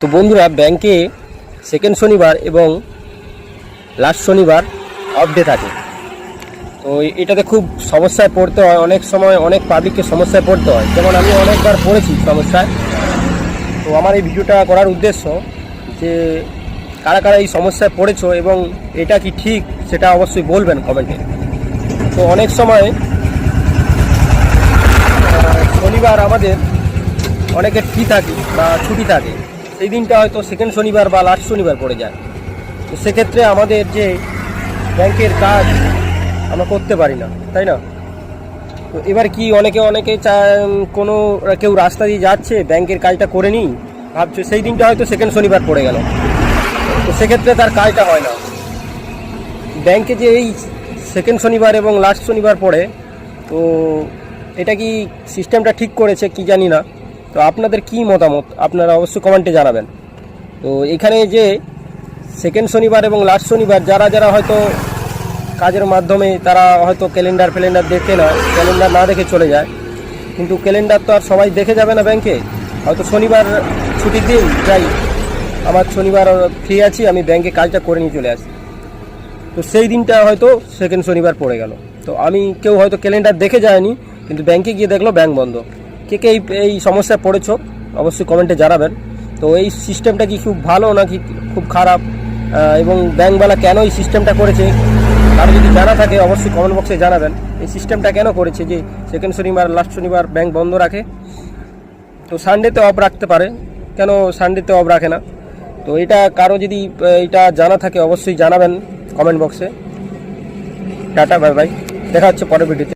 তো বন্ধুরা, ব্যাংকে সেকেন্ড শনিবার এবং লাস্ট শনিবার অফ ডে থাকে। তো এটাতে খুব সমস্যায় পড়তে হয়, অনেক সময় অনেক পাবলিককে সমস্যায় পড়তে হয়, যেমন আমি অনেকবার পড়েছি সমস্যায়। তো আমার এই ভিডিওটা করার উদ্দেশ্য যে কারা কারা এই সমস্যায় পড়েছো এবং এটা কি ঠিক সেটা অবশ্যই বলবেন কমেন্টে। তো অনেক সময় শনিবার আমাদের অনেকের ফ্রি থাকে বা ছুটি থাকে, সেই দিনটা হয়তো সেকেন্ড শনিবার বা লাস্ট শনিবার পড়ে যায়। তো সেক্ষেত্রে আমাদের যে ব্যাংকের কাজ আমরা করতে পারি না, তাই না? তো এবার কি অনেকে কোনো কেউ রাস্তা দিয়ে যাচ্ছে, ব্যাংকের কাজটা করে নিই ভাবছে, সেই দিনটা হয়তো সেকেন্ড শনিবার পড়ে গেল, তো সেক্ষেত্রে তার কাজটা হয় না। ব্যাংকে যে এই সেকেন্ড শনিবার এবং লাস্ট শনিবার পড়ে, তো এটা কি সিস্টেমটা ঠিক করেছে কি জানি না। তো আপনাদের কি মতামত আপনারা অবশ্যই কমেন্টে জানাবেন। তো এখানে যে সেকেন্ড শনিবার এবং লাস্ট শনিবার যারা যারা হয়তো কাজের মাধ্যমে তারা হয়তো ক্যালেন্ডার দেখে না, ক্যালেন্ডার না দেখে চলে যায়, কিন্তু ক্যালেন্ডার তো আর সবাই দেখে যাবে না ব্যাংকে। হয়তো শনিবার ছুটির দিন যাই, আমার শনিবার ফ্রি আছি, আমি ব্যাংকে কাজটা করে নিয়ে চলে আসি, তো সেই দিনটা হয়তো সেকেন্ড শনিবার পড়ে গেল। তো কেউ হয়তো ক্যালেন্ডার দেখে যায়নি, কিন্তু ব্যাংকে গিয়ে দেখলো ব্যাংক বন্ধ। কে কে এই সমস্যায় পড়েছো অবশ্যই কমেন্টে জানাবেন। তো এই সিস্টেমটা কি খুব ভালো নাকি খুব খারাপ, এবং ব্যাংকওয়ালা কেন এই সিস্টেমটা করেছে, কারো যদি জানা থাকে অবশ্যই কমেন্ট বক্সে জানাবেন। এই সিস্টেমটা কেন করেছে যে সেকেন্ড শনিবার লাস্ট শনিবার ব্যাংক বন্ধ রাখে? তো সানডেতে অফ রাখতে পারে, কেন সানডেতে অফ রাখে না? তো এটা কারো যদি এটা জানা থাকে অবশ্যই জানাবেন কমেন্ট বক্সে। টাটা, বাই বাই, দেখা হচ্ছে পরের ভিডিওতে।